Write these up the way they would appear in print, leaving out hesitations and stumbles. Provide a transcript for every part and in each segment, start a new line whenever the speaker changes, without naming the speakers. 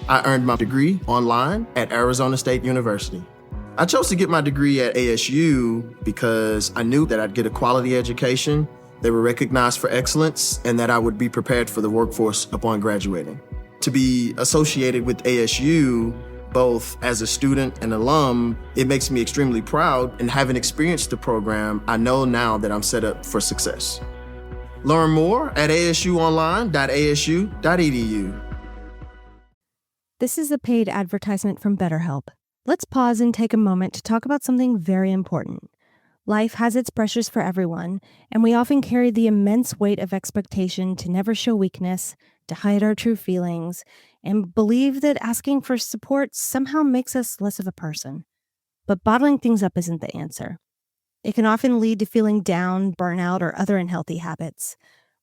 I earned my degree online at Arizona State University. I chose to get my degree at ASU because I knew that I'd get a quality education, they were recognized for excellence, and that I would be prepared for the workforce upon graduating. To be associated with ASU, both as a student and alum, it makes me extremely proud, and having experienced the program, I know now that I'm set up for success. Learn more at asuonline.asu.edu.
This is a paid advertisement from BetterHelp. Let's pause and take a moment to talk about something very important. Life has its pressures for everyone, and we often carry the immense weight of expectation to never show weakness, to hide our true feelings, and believe that asking for support somehow makes us less of a person. But bottling things up isn't the answer. It can often lead to feeling down, burnout, or other unhealthy habits.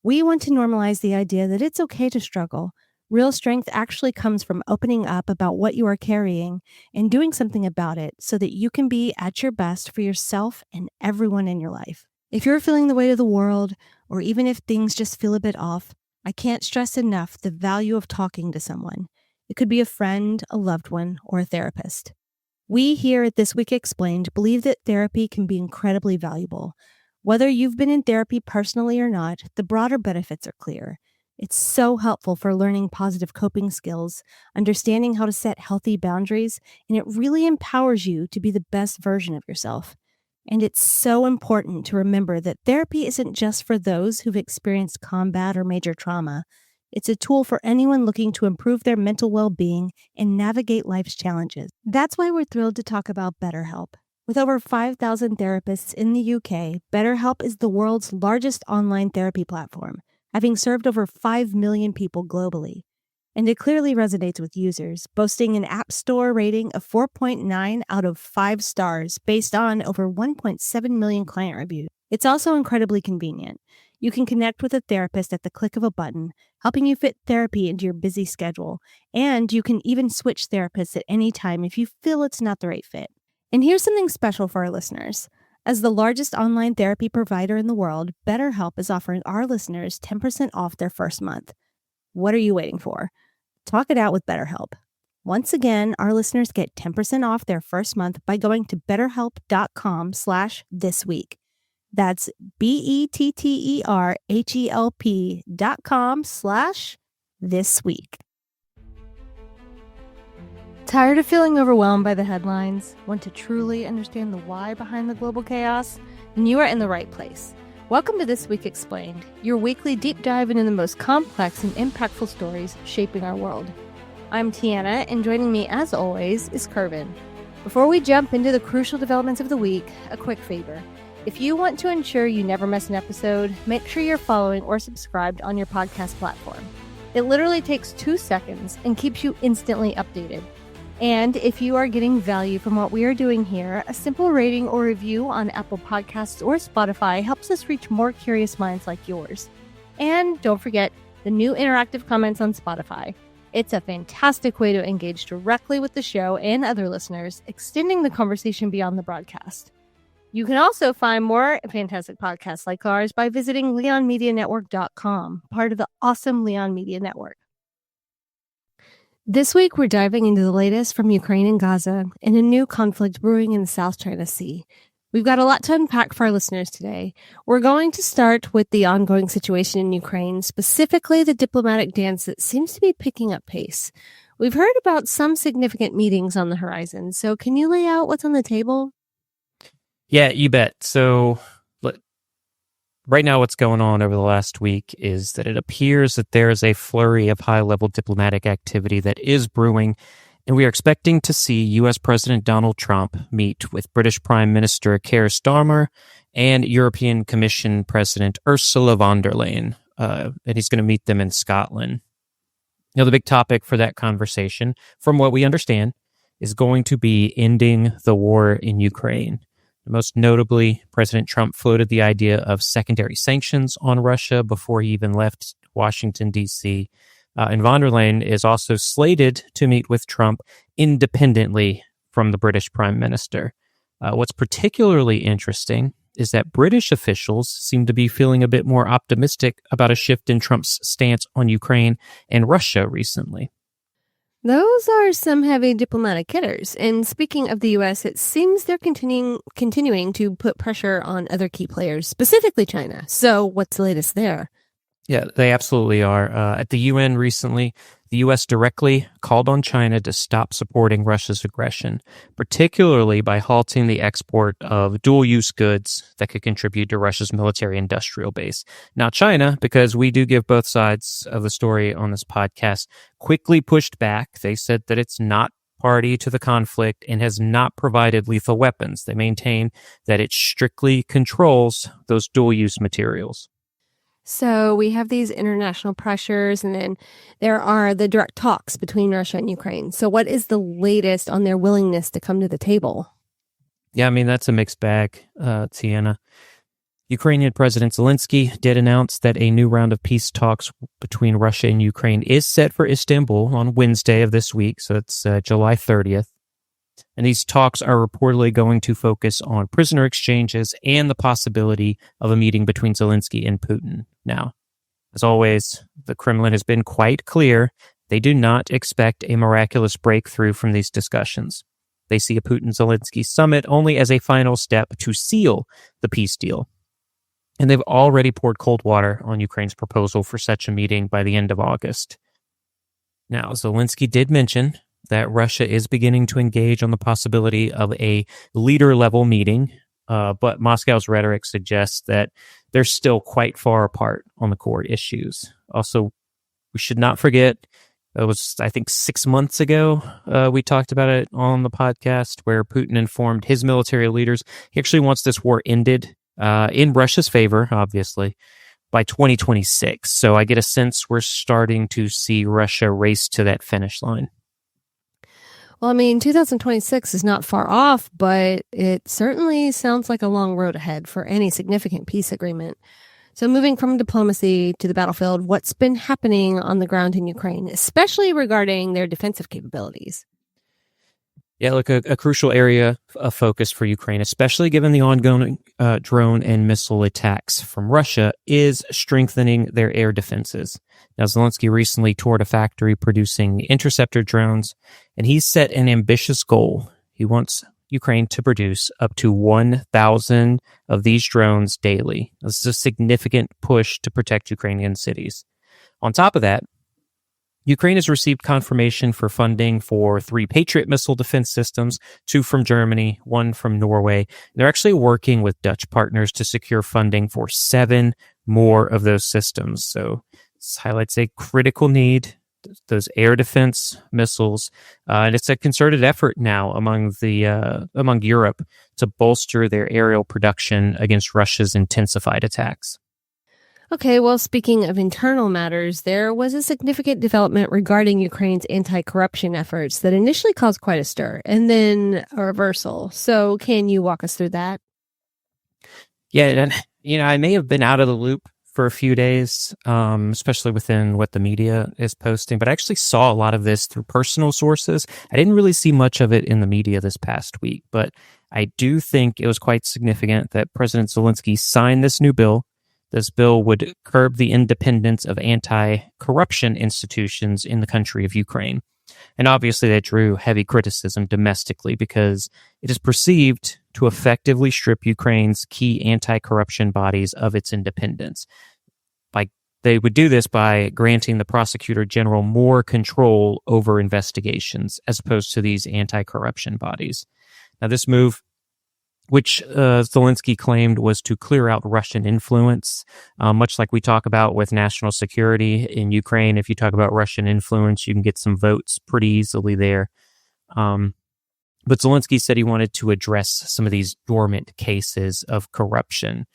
We want to normalize the idea that it's okay to struggle. Real strength actually comes from opening up about what you are carrying and doing something about it so that you can be at your best for yourself and everyone in your life. If you're feeling the weight of the world, or even if things just feel a bit off, I can't stress enough the value of talking to someone. It could be a friend, a loved one, or a therapist. We here at This Week Explained believe that therapy can be incredibly valuable. Whether you've been in therapy personally or not, the broader benefits are clear. It's so helpful for learning positive coping skills, understanding how to set healthy boundaries, and it really empowers you to be the best version of yourself. And it's so important to remember that therapy isn't just for those who've experienced combat or major trauma. It's a tool for anyone looking to improve their mental well-being and navigate life's challenges. That's why we're thrilled to talk about BetterHelp. With over 5,000 therapists in the UK, BetterHelp is the world's largest online therapy platform, having served over 5 million people globally. And it clearly resonates with users, boasting an App Store rating of 4.9 out of 5 stars based on over 1.7 million client reviews. It's also incredibly convenient. You can connect with a therapist at the click of a button, helping you fit therapy into your busy schedule. And you can even switch therapists at any time if you feel it's not the right fit. And here's something special for our listeners. As the largest online therapy provider in the world, BetterHelp is offering our listeners 10% off their first month. What are you waiting for? Talk it out with BetterHelp. Once again, our listeners get 10% off their first month by going to betterhelp.com/thisweek. That's BetterHelp.com/thisweek. Tired of feeling overwhelmed by the headlines? Want to truly understand the why behind the global chaos? Then you are in the right place. Welcome to This Week Explained, your weekly deep dive into the most complex and impactful stories shaping our world. I'm Tiana, and joining me as always is Kervin. Before we jump into the crucial developments of the week, a quick favor. If you want to ensure you never miss an episode, make sure you're following or subscribed on your podcast platform. It literally takes 2 seconds and keeps you instantly updated. And if you are getting value from what we are doing here, a simple rating or review on Apple Podcasts or Spotify helps us reach more curious minds like yours. And don't forget the new interactive comments on Spotify. It's a fantastic way to engage directly with the show and other listeners, extending the conversation beyond the broadcast. You can also find more fantastic podcasts like ours by visiting leonmedianetwork.com, part of the awesome Leon Media Network. This week, we're diving into the latest from Ukraine and Gaza and a new conflict brewing in the South China Sea. We've got a lot to unpack for our listeners today. We're going to start with the ongoing situation in Ukraine, specifically the diplomatic dance that seems to be picking up pace. We've heard about some significant meetings on the horizon, so can you lay out what's on the table?
Yeah, you bet. So right now what's going on over the last week is that it appears that there is a flurry of high-level diplomatic activity that is brewing, and we are expecting to see U.S. President Donald Trump meet with British Prime Minister Keir Starmer and European Commission President Ursula von der Leyen, and he's going to meet them in Scotland. Now, the big topic for that conversation, from what we understand, is going to be ending the war in Ukraine. Most notably, President Trump floated the idea of secondary sanctions on Russia before he even left Washington, D.C. And von der Leyen is also slated to meet with Trump independently from the British Prime Minister. What's particularly interesting is that British officials seem to be feeling a bit more optimistic about a shift in Trump's stance on Ukraine and Russia recently.
Those are some heavy diplomatic hitters. And speaking of the U.S., it seems they're continuing to put pressure on other key players, specifically China. So what's the latest there?
Yeah, they absolutely are. At the UN recently, the U.S. directly called on China to stop supporting Russia's aggression, particularly by halting the export of dual-use goods that could contribute to Russia's military-industrial base. Now, China, because we do give both sides of the story on this podcast, quickly pushed back. They said that it's not party to the conflict and has not provided lethal weapons. They maintain that it strictly controls those dual-use materials.
So we have these international pressures, and then there are the direct talks between Russia and Ukraine. So what is the latest on their willingness to come to the table?
Yeah, I mean, that's a mixed bag, Tiana. Ukrainian President Zelensky did announce that a new round of peace talks between Russia and Ukraine is set for Istanbul on Wednesday of this week, so it's July 30th. And these talks are reportedly going to focus on prisoner exchanges and the possibility of a meeting between Zelensky and Putin. Now, as always, the Kremlin has been quite clear. They do not expect a miraculous breakthrough from these discussions. They see a Putin-Zelensky summit only as a final step to seal the peace deal. And they've already poured cold water on Ukraine's proposal for such a meeting by the end of August. Now, Zelensky did mention that Russia is beginning to engage on the possibility of a leader-level meeting, but Moscow's rhetoric suggests that they're still quite far apart on the core issues. Also, we should not forget, it was, I think, 6 months ago, we talked about it on the podcast, where Putin informed his military leaders he actually wants this war ended in Russia's favor, obviously, by 2026. So I get a sense we're starting to see Russia race to that finish line.
Well, I mean, 2026 is not far off, but it certainly sounds like a long road ahead for any significant peace agreement. So moving from diplomacy to the battlefield, what's been happening on the ground in Ukraine, especially regarding their defensive capabilities?
Yeah, look, a crucial area of focus for Ukraine, especially given the ongoing drone and missile attacks from Russia, is strengthening their air defenses. Now, Zelensky recently toured a factory producing interceptor drones, and he's set an ambitious goal. He wants Ukraine to produce up to 1,000 of these drones daily. This is a significant push to protect Ukrainian cities. On top of that, Ukraine has received confirmation for funding for 3 Patriot missile defense systems, 2 from Germany, 1 from Norway. They're actually working with Dutch partners to secure funding for 7 more of those systems. So this highlights a critical need, those air defense missiles, and it's a concerted effort now among Europe to bolster their aerial production against Russia's intensified attacks.
Okay, well, speaking of internal matters, there was a significant development regarding Ukraine's anti-corruption efforts that initially caused quite a stir, and then a reversal. So can you walk us through that?
Yeah, and I may have been out of the loop for a few days, especially within what the media is posting, but I actually saw a lot of this through personal sources. I didn't really see much of it in the media this past week, but I do think it was quite significant that President Zelensky signed this new bill. This bill would curb the independence of anti-corruption institutions in the country of Ukraine. And obviously that drew heavy criticism domestically because it is perceived to effectively strip Ukraine's key anti-corruption bodies of its independence. They would do this by granting the prosecutor general more control over investigations as opposed to these anti-corruption bodies. Now this move, which Zelensky claimed was to clear out Russian influence, much like we talk about with national security in Ukraine. If you talk about Russian influence, you can get some votes pretty easily there. But Zelensky said he wanted to address some of these dormant cases of corruption.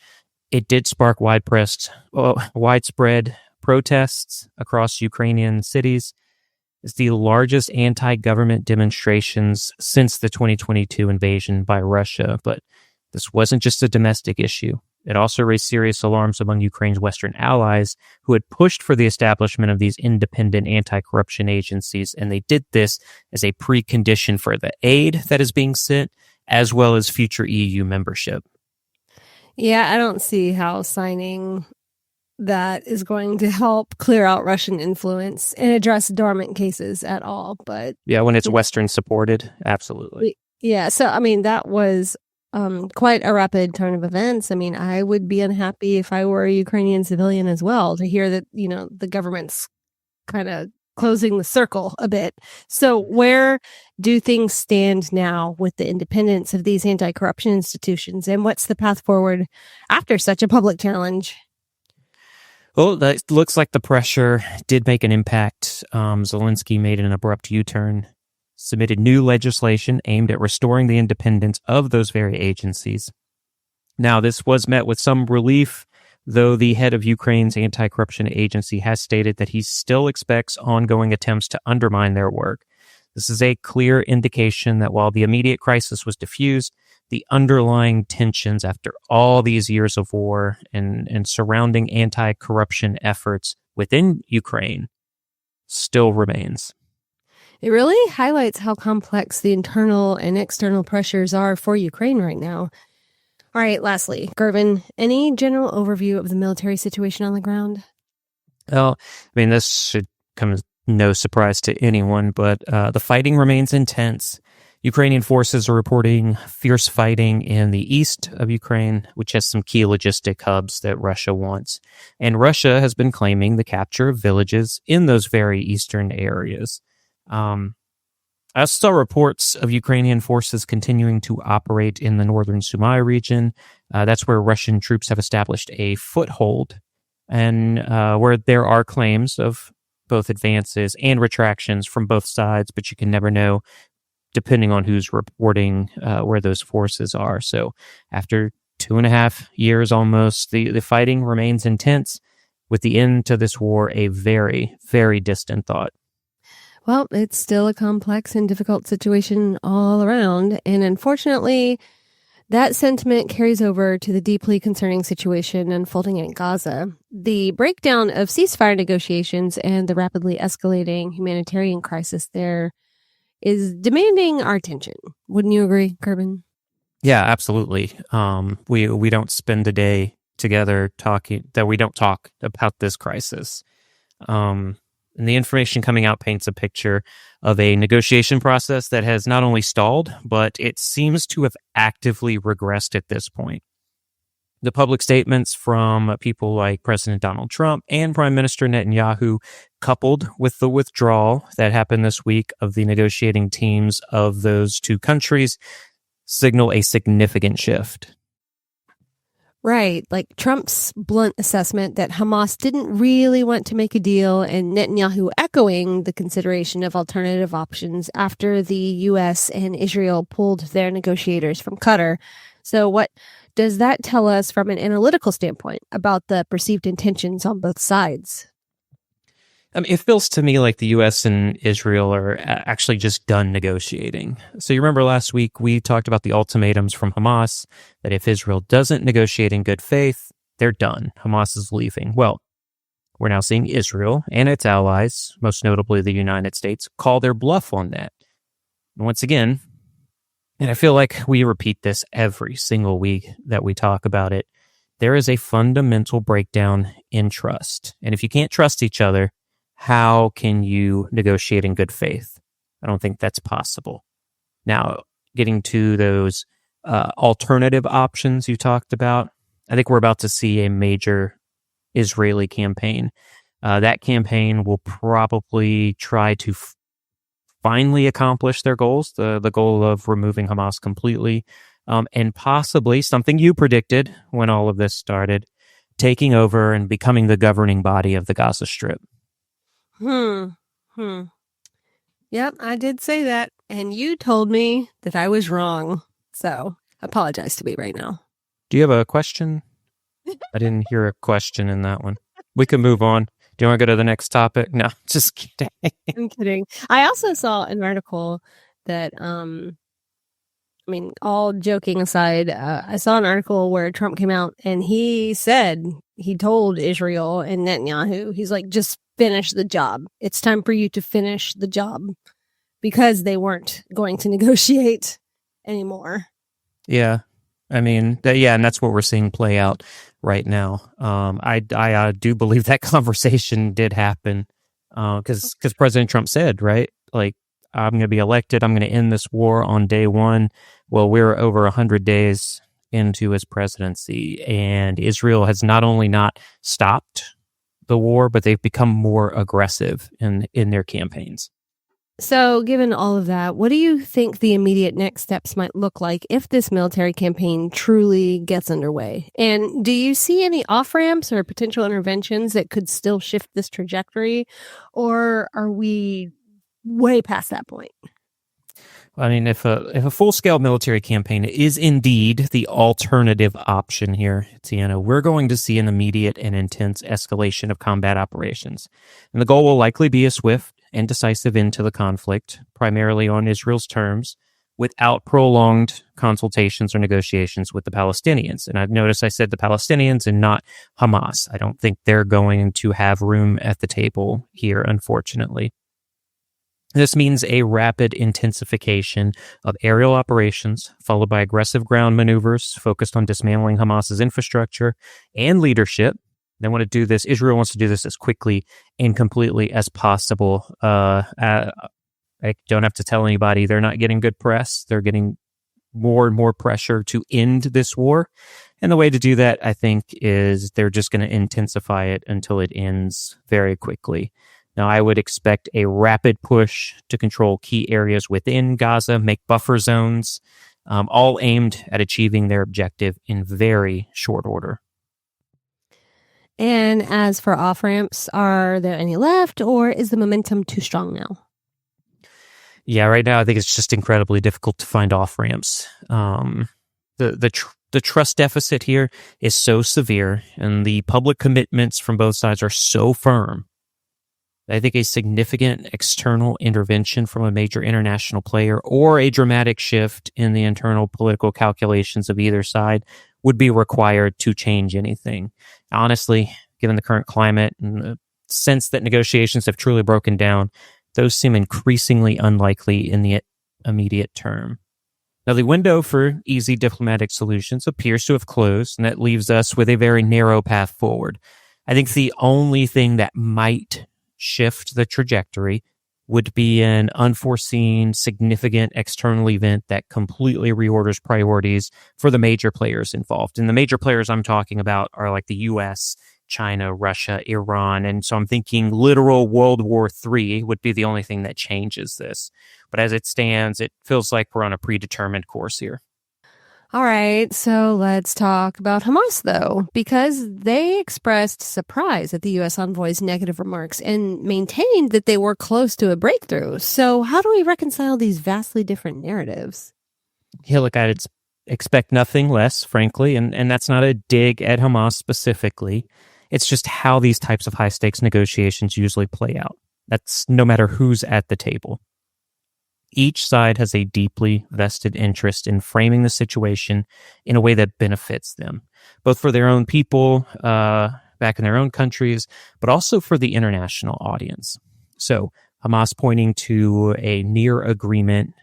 It did spark widespread protests across Ukrainian cities. It's the largest anti-government demonstrations since the 2022 invasion by Russia. But this wasn't just a domestic issue. It also raised serious alarms among Ukraine's Western allies who had pushed for the establishment of these independent anti-corruption agencies. And they did this as a precondition for the aid that is being sent, as well as future EU membership.
Yeah, I don't see how signing that is going to help clear out Russian influence and address dormant cases at all. But
yeah, when it's Western supported, absolutely.
Yeah, so I mean, that was quite a rapid turn of events. I mean, I would be unhappy if I were a Ukrainian civilian as well to hear that, the government's kind of closing the circle a bit. So where do things stand now with the independence of these anti-corruption institutions, and what's the path forward after such a public challenge?
Well, that looks like the pressure did make an impact. Zelensky made an abrupt U-turn, submitted new legislation aimed at restoring the independence of those very agencies. Now, this was met with some relief, though the head of Ukraine's anti-corruption agency has stated that he still expects ongoing attempts to undermine their work. This is a clear indication that while the immediate crisis was diffused, the underlying tensions after all these years of war and surrounding anti-corruption efforts within Ukraine still remains.
It really highlights how complex the internal and external pressures are for Ukraine right now. All right, lastly, Gervin, any general overview of the military situation on the ground?
Well, I mean, this should come as no surprise to anyone, but the fighting remains intense. Ukrainian forces are reporting fierce fighting in the east of Ukraine, which has some key logistic hubs that Russia wants. And Russia has been claiming the capture of villages in those very eastern areas. I also saw reports of Ukrainian forces continuing to operate in the northern Sumy region. That's where Russian troops have established a foothold, and where there are claims of both advances and retractions from both sides, but you can never know depending on who's reporting where those forces are. So after 2.5 years almost, the fighting remains intense, with the end to this war a very, very distant thought.
Well, it's still a complex and difficult situation all around, and unfortunately, that sentiment carries over to the deeply concerning situation unfolding in Gaza. The breakdown of ceasefire negotiations and the rapidly escalating humanitarian crisis there is demanding our attention. Wouldn't you agree, Kerbin?
Yeah, absolutely. We don't spend a day together talking that we don't talk about this crisis. And the information coming out paints a picture of a negotiation process that has not only stalled, but it seems to have actively regressed at this point. The public statements from people like President Donald Trump and Prime Minister Netanyahu, coupled with the withdrawal that happened this week of the negotiating teams of those two countries, signal a significant shift.
Right, like Trump's blunt assessment that Hamas didn't really want to make a deal, and Netanyahu echoing the consideration of alternative options after the U.S. and Israel pulled their negotiators from Qatar. So what does that tell us from an analytical standpoint about the perceived intentions on both sides?
I mean, it feels to me like the U.S. and Israel are actually just done negotiating. So you remember last week we talked about the ultimatums from Hamas, that if Israel doesn't negotiate in good faith, they're done. Hamas is leaving. Well, we're now seeing Israel and its allies, most notably the United States, call their bluff on that. And once again, and I feel like we repeat this every single week that we talk about it, there is a fundamental breakdown in trust. And if you can't trust each other, how can you negotiate in good faith? I don't think that's possible. Now, getting to those alternative options you talked about, I think we're about to see a major Israeli campaign. That campaign will probably try to finally accomplish their goals, the goal of removing Hamas completely, and possibly something you predicted when all of this started, taking over and becoming the governing body of the Gaza Strip.
Yep, I did say that, and you told me that I was wrong. So, apologize to me right now.
Do you have a question? I didn't hear a question in that one. We can move on. Do you want to go to the next topic? No, just kidding.
I'm kidding. I also saw an article that, all joking aside, I saw an article where Trump came out and he said, he told Israel and Netanyahu, he's like, just finish the job. It's time for you to finish the job, because they weren't going to negotiate anymore.
Yeah. I mean, and that's what we're seeing play out right now. I do believe that conversation did happen because President Trump said, right, like, I'm going to be elected, I'm going to end this war on day one. Well, we're over 100 days into his presidency, and Israel has not only not stopped the war, but they've become more aggressive in their campaigns.
So, given all of that, what do you think the immediate next steps might look like if this military campaign truly gets underway? And do you see any off-ramps or potential interventions that could still shift this trajectory? Or are we way past that point?
I mean, if a full-scale military campaign is indeed the alternative option here, Tiana, we're going to see an immediate and intense escalation of combat operations. And the goal will likely be a swift and decisive end to the conflict, primarily on Israel's terms, without prolonged consultations or negotiations with the Palestinians. And I've noticed I said the Palestinians and not Hamas. I don't think they're going to have room at the table here, unfortunately. This means a rapid intensification of aerial operations, followed by aggressive ground maneuvers focused on dismantling Hamas's infrastructure and leadership. They want to do this. Israel wants to do this as quickly and completely as possible. I don't have to tell anybody they're not getting good press. They're getting more and more pressure to end this war. And the way to do that, I think, is they're just going to intensify it until it ends very quickly. Now, I would expect a rapid push to control key areas within Gaza, make buffer zones, all aimed at achieving their objective in very short order.
And as for off-ramps, are there any left, or is the momentum too strong now?
Yeah, right now I think it's just incredibly difficult to find off-ramps. The trust deficit here is so severe, and the public commitments from both sides are so firm. I think a significant external intervention from a major international player or a dramatic shift in the internal political calculations of either side would be required to change anything. Honestly, given the current climate and the sense that negotiations have truly broken down, those seem increasingly unlikely in the immediate term. Now, the window for easy diplomatic solutions appears to have closed, and that leaves us with a very narrow path forward. I think the only thing that might shift the trajectory would be an unforeseen, significant external event that completely reorders priorities for the major players involved. And the major players I'm talking about are like the US, China, Russia, Iran. And so I'm thinking literal World War III would be the only thing that changes this. But as it stands, it feels like we're on a predetermined course here.
All right, so let's talk about Hamas, though, because they expressed surprise at the U.S. envoy's negative remarks and maintained that they were close to a breakthrough. So how do we reconcile these vastly different narratives?
Yeah, look, I'd expect nothing less, frankly, and that's not a dig at Hamas specifically. It's just how these types of high-stakes negotiations usually play out. That's no matter who's at the table. Each side has a deeply vested interest in framing the situation in a way that benefits them, both for their own people back in their own countries, but also for the international audience. So Hamas pointing to a near agreement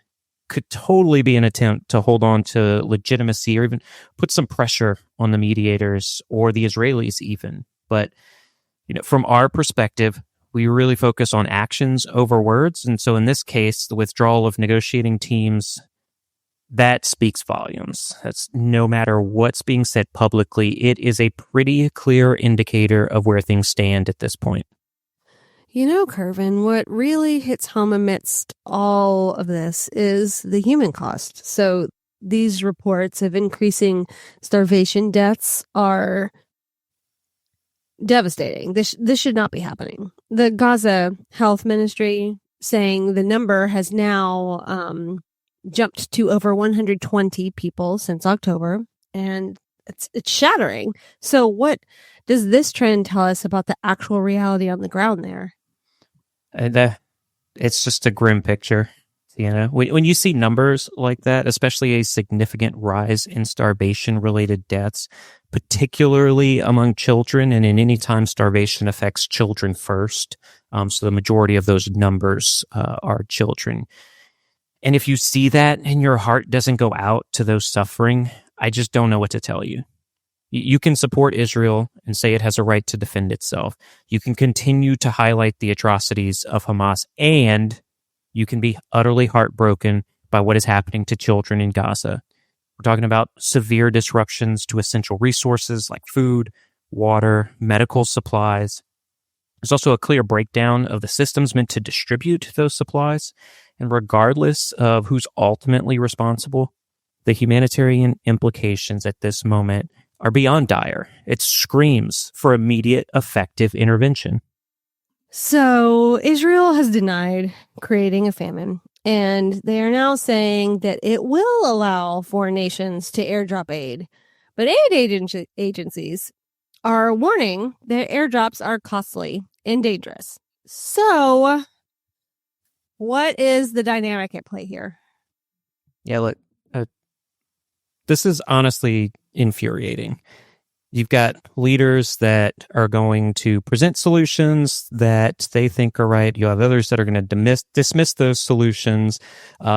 could totally be an attempt to hold on to legitimacy or even put some pressure on the mediators or the Israelis even. But from our perspective, we really focus on actions over words. And so in this case, the withdrawal of negotiating teams, that speaks volumes. That's no matter what's being said publicly, it is a pretty clear indicator of where things stand at this point.
Kervin, what really hits home amidst all of this is the human cost. So these reports of increasing starvation deaths are devastating. This should not be happening. The Gaza Health Ministry saying the number has now jumped to over 120 people since October, and it's shattering. So what does this trend tell us about the actual reality on the ground there?
It's just a grim picture. When you see numbers like that, especially a significant rise in starvation-related deaths, particularly among children, and in any time starvation affects children first, so the majority of those numbers are children. And if you see that and your heart doesn't go out to those suffering, I just don't know what to tell you. You can support Israel and say it has a right to defend itself. You can continue to highlight the atrocities of Hamas, and you can be utterly heartbroken by what is happening to children in Gaza. We're talking about severe disruptions to essential resources like food, water, medical supplies. There's also a clear breakdown of the systems meant to distribute those supplies. And regardless of who's ultimately responsible, the humanitarian implications at this moment are beyond dire. It screams for immediate, effective intervention.
So Israel has denied creating a famine, and they are now saying that it will allow foreign nations to airdrop aid. But agencies are warning that airdrops are costly and dangerous. So what is the dynamic at play here?
Yeah, look, this is honestly infuriating. You've got leaders that are going to present solutions that they think are right. You have others that are going to dismiss those solutions,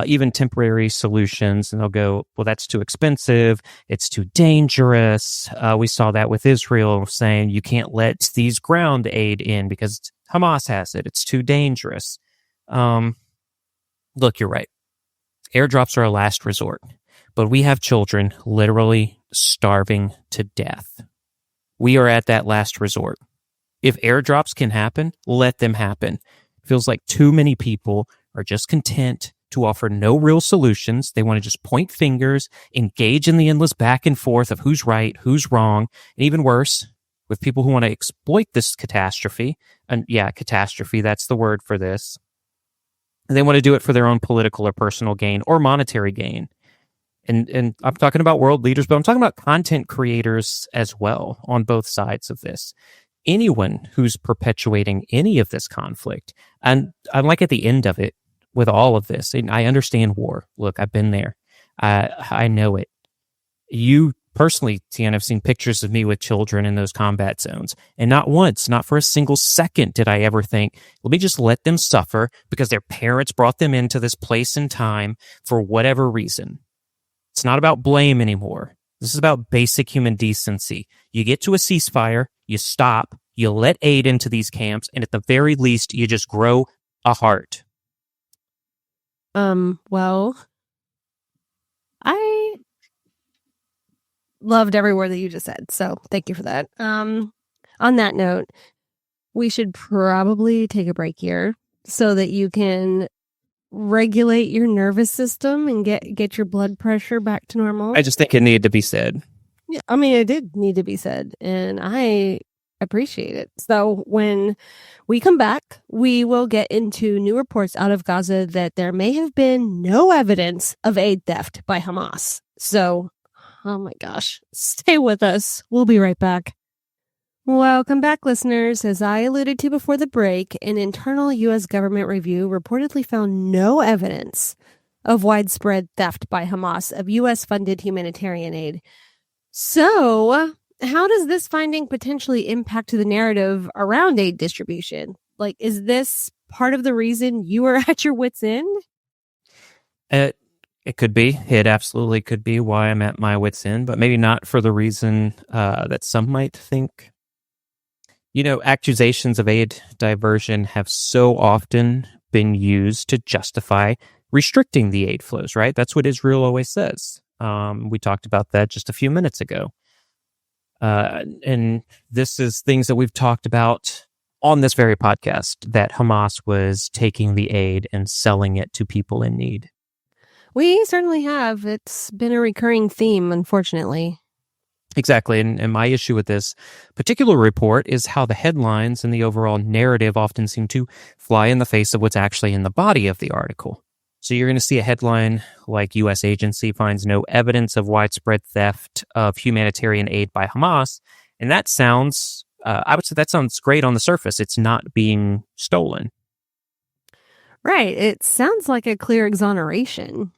even temporary solutions, and they'll go, well, that's too expensive. It's too dangerous. We saw that with Israel saying you can't let these ground aid in because Hamas has it. It's too dangerous. Look, you're right. Airdrops are a last resort, but we have children literally starving to death. We are at that last resort. If airdrops can happen, let them happen. It feels like too many people are just content to offer no real solutions. They want to just point fingers, engage in the endless back and forth of who's right, who's wrong, and even worse, with people who want to exploit this catastrophe. And yeah, catastrophe, that's the word for this. And they want to do it for their own political or personal gain or monetary gain. And I'm talking about world leaders, but I'm talking about content creators as well on both sides of this. Anyone who's perpetuating any of this conflict, and I'm like at the end of it with all of this, and I understand war. Look, I've been there. I know it. You personally, Tian, have seen pictures of me with children in those combat zones. And not once, not for a single second did I ever think, let me just let them suffer because their parents brought them into this place and time for whatever reason. It's not about blame anymore. This is about basic human decency. You get to a ceasefire, you stop, you let aid into these camps, and at the very least, you just grow a heart.
Well, I loved every word that you just said, so thank you for that. On that note, we should probably take a break here so that you can regulate your nervous system and get your blood pressure back to normal.
I just think it needed to be said.
Yeah, I mean, it did need to be said, and I appreciate it. So when we come back, we will get into new reports out of Gaza that there may have been no evidence of aid theft by Hamas. So, oh my gosh, stay with us. We'll be right back. Welcome back, listeners. As I alluded to before the break, an internal U.S. government review reportedly found no evidence of widespread theft by Hamas of U.S.-funded humanitarian aid. So, how does this finding potentially impact the narrative around aid distribution? Like, is this part of the reason you are at your wit's end?
It could be. It absolutely could be why I'm at my wit's end, but maybe not for the reason that some might think. You know, accusations of aid diversion have so often been used to justify restricting the aid flows, right? That's what Israel always says. We talked about that just a few minutes ago. And this is things that we've talked about on this very podcast, that Hamas was taking the aid and selling it to people in need.
We certainly have. It's been a recurring theme, unfortunately.
Exactly. And my issue with this particular report is how the headlines and the overall narrative often seem to fly in the face of what's actually in the body of the article. So you're going to see a headline like U.S. agency finds no evidence of widespread theft of humanitarian aid by Hamas. And that sounds, I would say that sounds great on the surface. It's not being stolen.
Right. It sounds like a clear exoneration.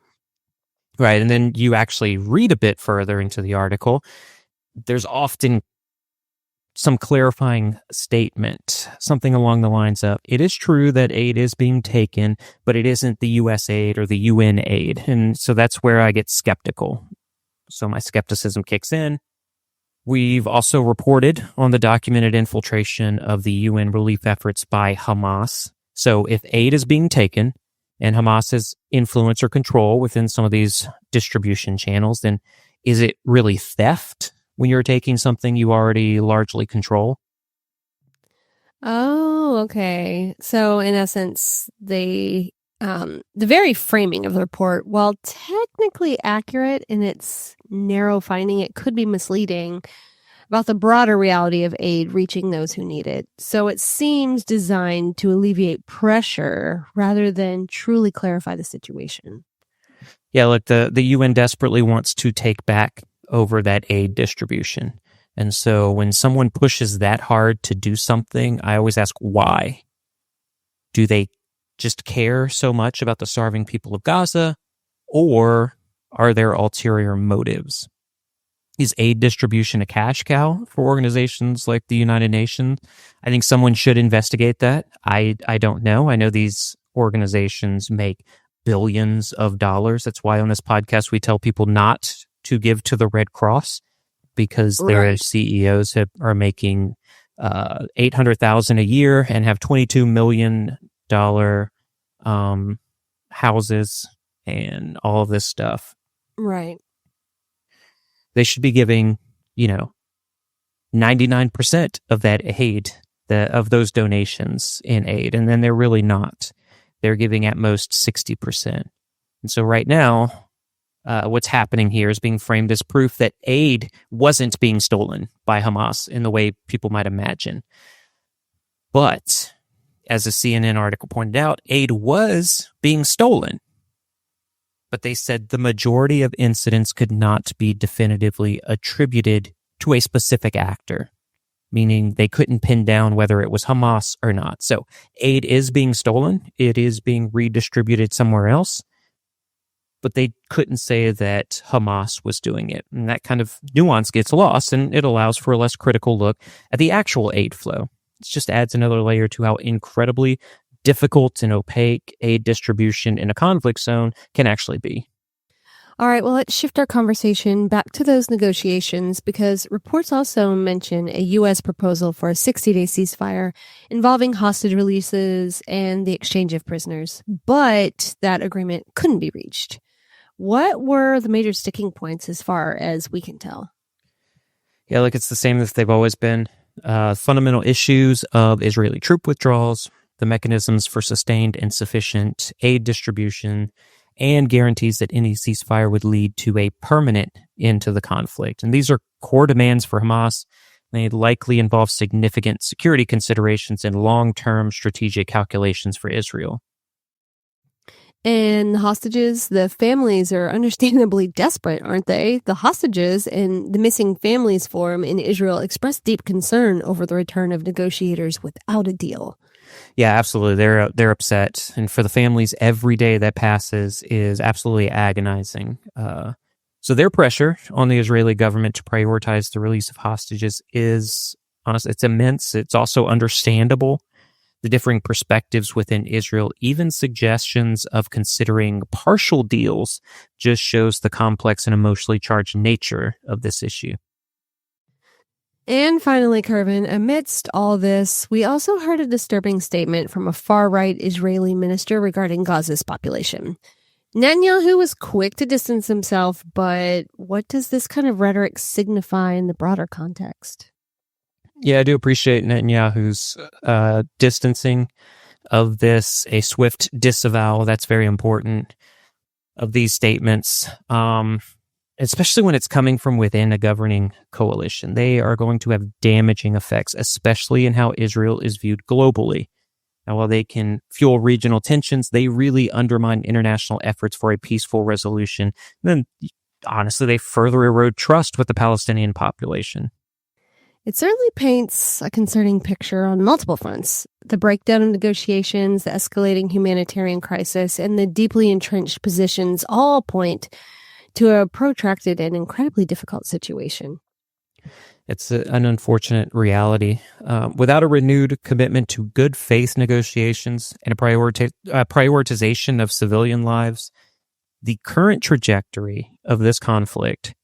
Right. And then you actually read a bit further into the article. There's often some clarifying statement, something along the lines of, it is true that aid is being taken, but it isn't the U.S. aid or the UN aid. And so that's where I get skeptical. So my skepticism kicks in. We've also reported on the documented infiltration of the UN relief efforts by Hamas. So if aid is being taken and Hamas has influence or control within some of these distribution channels, then is it really theft when you're taking something you already largely control?
Oh, okay. So in essence, the very framing of the report, while technically accurate in its narrow finding, it could be misleading about the broader reality of aid reaching those who need it. So it seems designed to alleviate pressure rather than truly clarify the situation.
Yeah, look, the UN desperately wants to take back over that aid distribution. And so when someone pushes that hard to do something, I always ask why. Do they just care so much about the starving people of Gaza, or are there ulterior motives? Is aid distribution a cash cow for organizations like the United Nations? I think someone should investigate that. I don't know. I know these organizations make billions of dollars. That's why on this podcast we tell people not to give to the Red Cross, because their CEOs are making $800,000 a year and have $22 million houses and all of this stuff.
Right.
They should be giving, 99% of that aid, of those donations in aid, and then they're really not. They're giving at most 60%. And so right now, what's happening here is being framed as proof that aid wasn't being stolen by Hamas in the way people might imagine. But, as a CNN article pointed out, aid was being stolen. But they said the majority of incidents could not be definitively attributed to a specific actor, meaning they couldn't pin down whether it was Hamas or not. So aid is being stolen. It is being redistributed somewhere else. But they couldn't say that Hamas was doing it. And that kind of nuance gets lost, and it allows for a less critical look at the actual aid flow. It just adds another layer to how incredibly difficult and opaque aid distribution in a conflict zone can actually be.
All right, well, let's shift our conversation back to those negotiations, because reports also mention a U.S. proposal for a 60-day ceasefire involving hostage releases and the exchange of prisoners. But that agreement couldn't be reached. What were the major sticking points as far as we can tell?
Yeah, look, it's the same as they've always been. Fundamental issues of Israeli troop withdrawals, the mechanisms for sustained and sufficient aid distribution, and guarantees that any ceasefire would lead to a permanent end to the conflict. And these are core demands for Hamas. They likely involve significant security considerations and long-term strategic calculations for Israel.
And the hostages, the families are understandably desperate, aren't they? The hostages and the Missing Families Forum in Israel expressed deep concern over the return of negotiators without a deal.
Yeah, absolutely. They're upset. And for the families, every day that passes is absolutely agonizing. So their pressure on the Israeli government to prioritize the release of hostages is, honestly, it's immense. It's also understandable. The differing perspectives within Israel, even suggestions of considering partial deals, just shows the complex and emotionally charged nature of this issue.
And finally, Kervin, amidst all this, we also heard a disturbing statement from a far-right Israeli minister regarding Gaza's population. Netanyahu was quick to distance himself, but what does this kind of rhetoric signify in the broader context?
Yeah, I do appreciate Netanyahu's distancing of this, a swift disavowal. That's very important of these statements, especially when it's coming from within a governing coalition. They are going to have damaging effects, especially in how Israel is viewed globally. Now, while they can fuel regional tensions, they really undermine international efforts for a peaceful resolution. And then, honestly, they further erode trust with the Palestinian population.
It certainly paints a concerning picture on multiple fronts. The breakdown of negotiations, the escalating humanitarian crisis, and the deeply entrenched positions all point to a protracted and incredibly difficult situation.
It's an unfortunate reality. Without a renewed commitment to good faith negotiations and a prioritization of civilian lives, the current trajectory of this conflict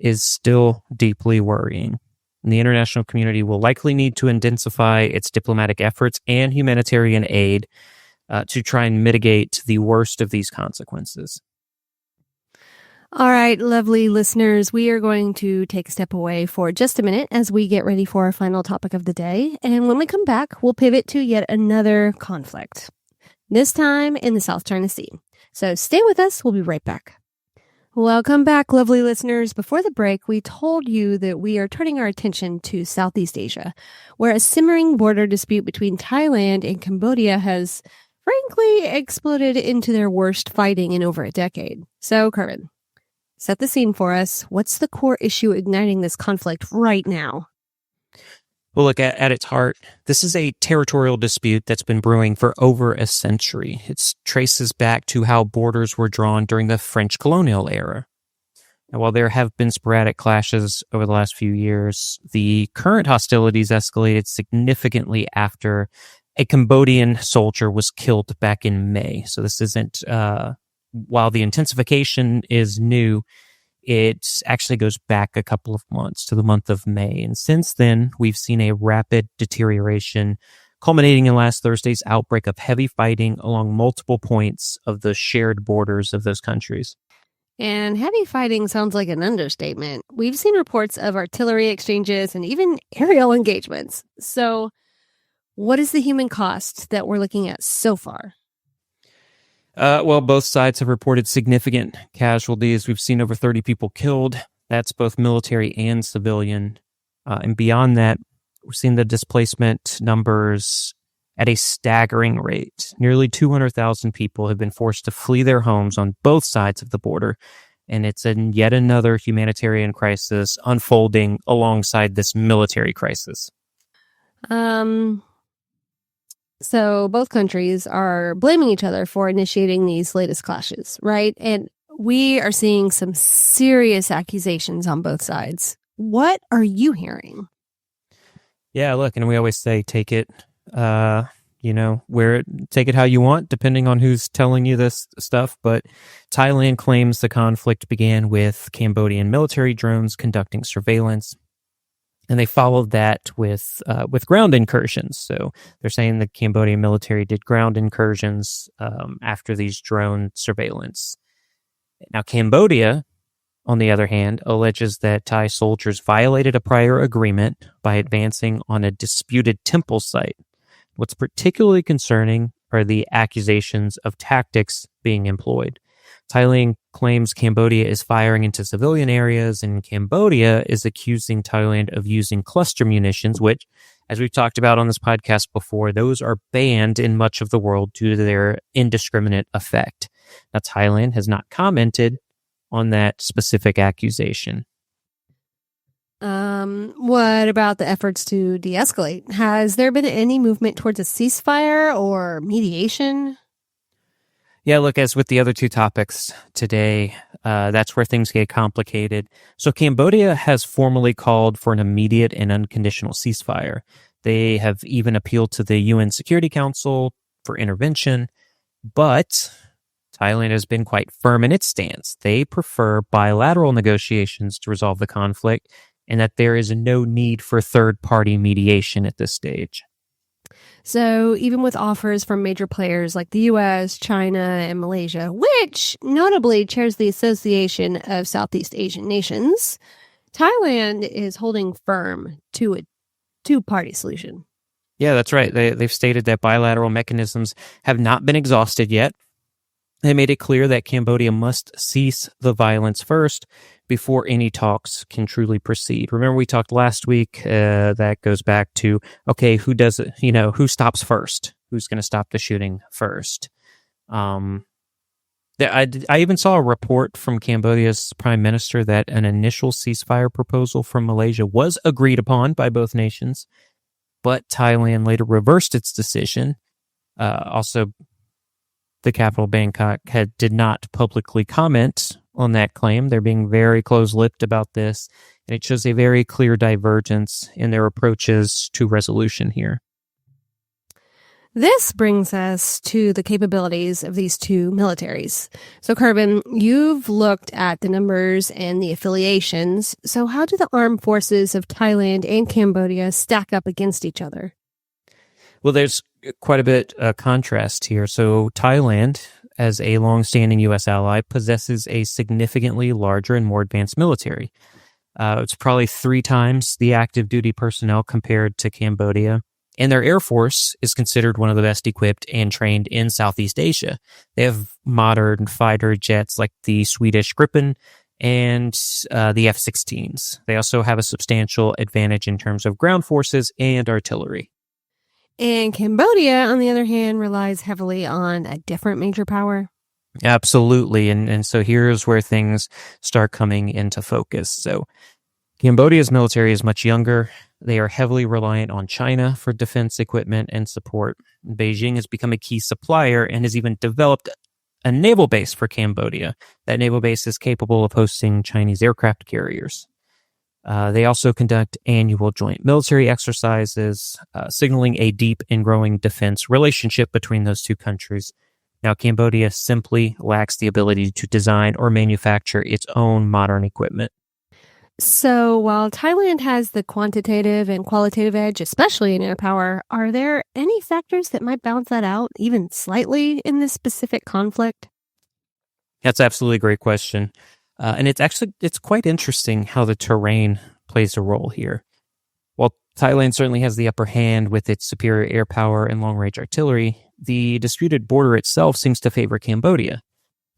is still deeply worrying. And the international community will likely need to intensify its diplomatic efforts and humanitarian aid to try and mitigate the worst of these consequences.
All right, lovely listeners, we are going to take a step away for just a minute as we get ready for our final topic of the day. And when we come back, we'll pivot to yet another conflict, this time in the South China Sea. So stay with us. We'll be right back. Welcome back, lovely listeners. Before the break, we told you that we are turning our attention to Southeast Asia, where a simmering border dispute between Thailand and Cambodia has frankly exploded into their worst fighting in over a decade. So, Carmen, set the scene for us. What's the core issue igniting this conflict right now?
Well, look, at its heart, this is a territorial dispute that's been brewing for over a century. It traces back to how borders were drawn during the French colonial era. Now, while there have been sporadic clashes over the last few years, the current hostilities escalated significantly after a Cambodian soldier was killed back in May. So this isn't, while the intensification is new, it actually goes back a couple of months to the month of May. And since then, we've seen a rapid deterioration, culminating in last Thursday's outbreak of heavy fighting along multiple points of the shared borders of those countries.
And heavy fighting sounds like an understatement. We've seen reports of artillery exchanges and even aerial engagements. So what is the human cost that we're looking at so far?
Well, both sides have reported significant casualties. We've seen over 30 people killed. That's both military and civilian. And beyond that, we've seen the displacement numbers at a staggering rate. Nearly 200,000 people have been forced to flee their homes on both sides of the border. And it's yet another humanitarian crisis unfolding alongside this military crisis.
So both countries are blaming each other for initiating these latest clashes, right? And we are seeing some serious accusations on both sides. What are you hearing?
Yeah, look, and we always say take it, take it how you want, depending on who's telling you this stuff. But Thailand claims the conflict began with Cambodian military drones conducting surveillance. And they followed that with ground incursions. So they're saying the Cambodian military did ground incursions after these drone surveillance. Now, Cambodia, on the other hand, alleges that Thai soldiers violated a prior agreement by advancing on a disputed temple site. What's particularly concerning are the accusations of tactics being employed. Thailand claims Cambodia is firing into civilian areas, and Cambodia is accusing Thailand of using cluster munitions, which, as we've talked about on this podcast before, those are banned in much of the world due to their indiscriminate effect. Now, Thailand has not commented on that specific accusation.
What about the efforts to de-escalate? Has there been any movement towards a ceasefire or mediation?
Yeah, look, as with the other two topics today, that's where things get complicated. So Cambodia has formally called for an immediate and unconditional ceasefire. They have even appealed to the UN Security Council for intervention, but Thailand has been quite firm in its stance. They prefer bilateral negotiations to resolve the conflict, and that there is no need for third-party mediation at this stage.
So even with offers from major players like the U.S., China, and Malaysia, which notably chairs the Association of Southeast Asian Nations, Thailand is holding firm to a two-party solution.
Yeah, that's right. They've stated that bilateral mechanisms have not been exhausted yet. They made it clear that Cambodia must cease the violence first before any talks can truly proceed. Remember, we talked last week, that goes back to, okay, who does it, who stops first? Who's going to stop the shooting first? I even saw a report from Cambodia's Prime Minister that an initial ceasefire proposal from Malaysia was agreed upon by both nations, but Thailand later reversed its decision. Also, the capital, Bangkok, did not publicly comment on that claim. They're being very close-lipped about this, and it shows a very clear divergence in their approaches to resolution here.
This brings us to the capabilities of these two militaries. So, Carbon, you've looked at the numbers and the affiliations. So how do the armed forces of Thailand and Cambodia stack up against each other?
Well, there's quite a bit of contrast here. So Thailand, as a longstanding U.S. ally, possesses a significantly larger and more advanced military. It's probably 3 times the active duty personnel compared to Cambodia. And their air force is considered one of the best equipped and trained in Southeast Asia. They have modern fighter jets like the Swedish Gripen and the F-16s. They also have a substantial advantage in terms of ground forces and artillery.
And Cambodia, on the other hand, relies heavily on a different major power.
Absolutely. And so here's where things start coming into focus. So Cambodia's military is much younger. They are heavily reliant on China for defense equipment and support. Beijing has become a key supplier and has even developed a naval base for Cambodia. That naval base is capable of hosting Chinese aircraft carriers. They also conduct annual joint military exercises, signaling a deep and growing defense relationship between those two countries. Now, Cambodia simply lacks the ability to design or manufacture its own modern equipment.
So while Thailand has the quantitative and qualitative edge, especially in air power, are there any factors that might balance that out even slightly in this specific conflict?
That's absolutely a great question. And it's quite interesting how the terrain plays a role here. While Thailand certainly has the upper hand with its superior air power and long-range artillery, the disputed border itself seems to favor Cambodia.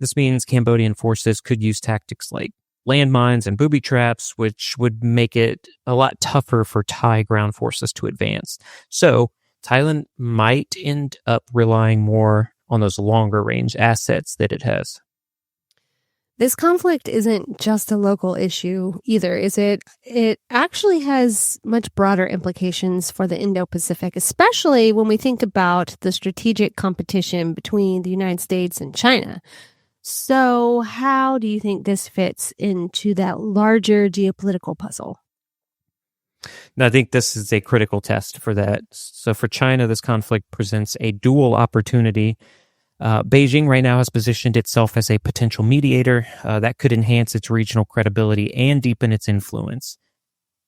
This means Cambodian forces could use tactics like landmines and booby traps, which would make it a lot tougher for Thai ground forces to advance. So Thailand might end up relying more on those longer range assets that it has.
This conflict isn't just a local issue either, is it? It actually has much broader implications for the Indo-Pacific, especially when we think about the strategic competition between the United States and China. So how do you think this fits into that larger geopolitical puzzle?
Now, I think this is a critical test for that. So for China, this conflict presents a dual opportunity. Beijing right now has positioned itself as a potential mediator that could enhance its regional credibility and deepen its influence.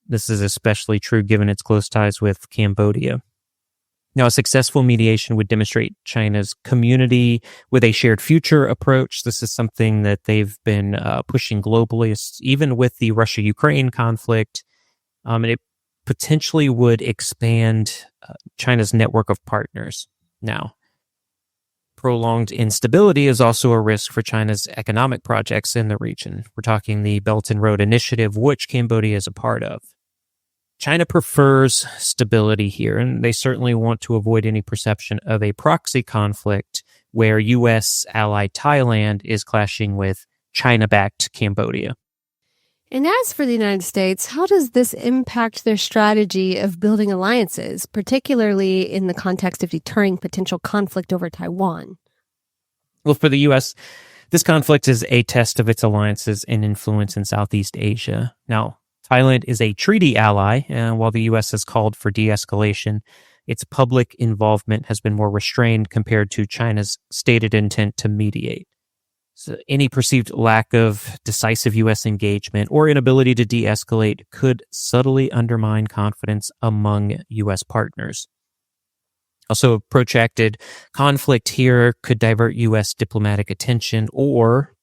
This is especially true given its close ties with Cambodia. Now, a successful mediation would demonstrate China's community with a shared future approach. This is something that they've been pushing globally, even with the Russia-Ukraine conflict. And it potentially would expand China's network of partners. Now, prolonged instability is also a risk for China's economic projects in the region. We're talking the Belt and Road Initiative, which Cambodia is a part of. China prefers stability here, and they certainly want to avoid any perception of a proxy conflict where U.S. allied Thailand is clashing with China-backed Cambodia.
And as for the United States, how does this impact their strategy of building alliances, particularly in the context of deterring potential conflict over Taiwan?
Well, for the U.S., this conflict is a test of its alliances and influence in Southeast Asia. Now, Thailand is a treaty ally, and while the U.S. has called for de-escalation, its public involvement has been more restrained compared to China's stated intent to mediate. So any perceived lack of decisive U.S. engagement or inability to de-escalate could subtly undermine confidence among U.S. partners. Also, a protracted conflict here could divert U.S. diplomatic attention or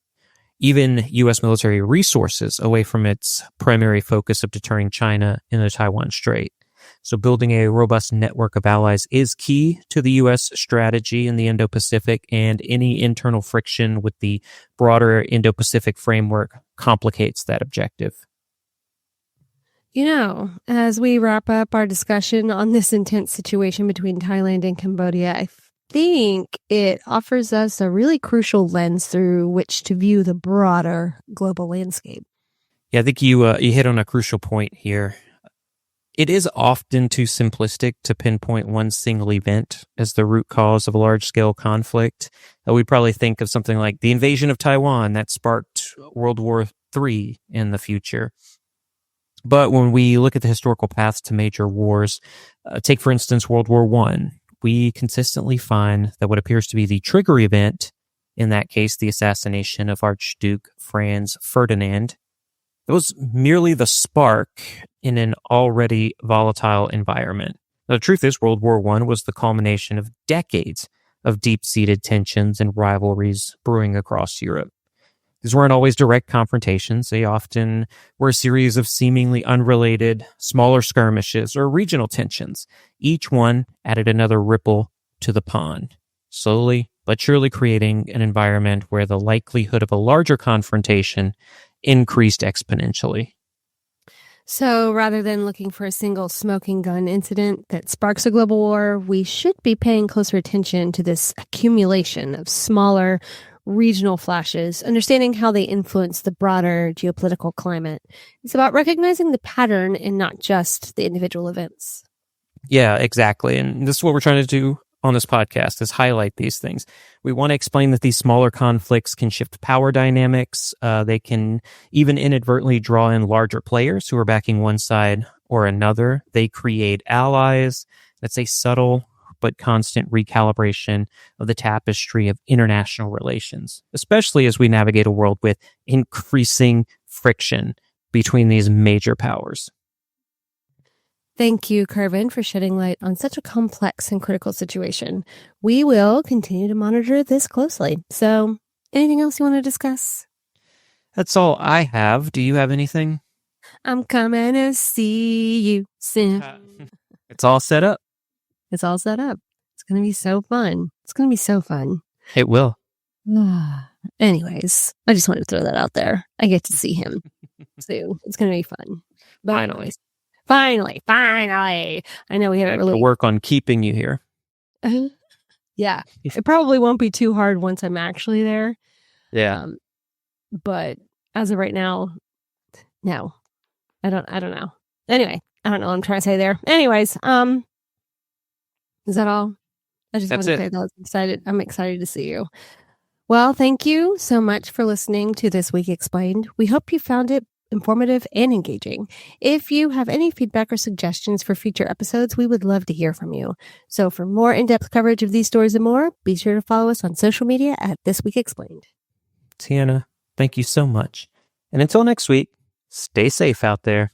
even U.S. military resources away from its primary focus of deterring China in the Taiwan Strait. So building a robust network of allies is key to the U.S. strategy in the Indo-Pacific, and any internal friction with the broader Indo-Pacific framework complicates that objective.
You know, as we wrap up our discussion on this intense situation between Thailand and Cambodia, I think it offers us a really crucial lens through which to view the broader global landscape.
Yeah, I think you hit on a crucial point here. It is often too simplistic to pinpoint one single event as the root cause of a large-scale conflict. We'd probably think of something like the invasion of Taiwan that sparked World War III in the future. But when we look at the historical paths to major wars, take, for instance, World War I, we consistently find that what appears to be the trigger event, in that case, the assassination of Archduke Franz Ferdinand, it was merely the spark in an already volatile environment. Now, the truth is, World War I was the culmination of decades of deep-seated tensions and rivalries brewing across Europe. These weren't always direct confrontations. They often were a series of seemingly unrelated, smaller skirmishes or regional tensions. Each one added another ripple to the pond, slowly but surely creating an environment where the likelihood of a larger confrontation increased exponentially.
So rather than looking for a single smoking gun incident that sparks a global war, we should be paying closer attention to this accumulation of smaller regional flashes, understanding how they influence the broader geopolitical climate. It's about recognizing the pattern and not just the individual events.
Yeah, exactly. And this is what we're trying to do on this podcast, is highlight these things. We want to explain that these smaller conflicts can shift power dynamics. They can even inadvertently draw in larger players who are backing one side or another. They create allies. That's a subtle but constant recalibration of the tapestry of international relations, especially as we navigate a world with increasing friction between these major powers.
Thank you, Kervin, for shedding light on such a complex and critical situation. We will continue to monitor this closely. So, anything else you want to discuss?
That's all I have. Do you have anything?
I'm coming to see you soon.
It's all set up.
It's all set up. It's going to be so fun. It's going to be so fun.
It will.
Anyways, I just wanted to throw that out there. I get to see him soon. It's going to be fun. But Finally. I know we haven't really
to work on keeping you here.
Yeah. It probably won't be too hard once I'm actually there.
Yeah.
But as of right now, no. I don't know. Anyway, I don't know what I'm trying to say there. Anyways, is that all? I just want to say that I'm excited to see you. Well, thank you so much for listening to This Week Explained. We hope you found it informative and engaging. If you have any feedback or suggestions for future episodes, we would love to hear from you. So for more in-depth coverage of these stories and more, be sure to follow us on social media at This Week Explained.
Tiana, thank you so much. And until next week, stay safe out there.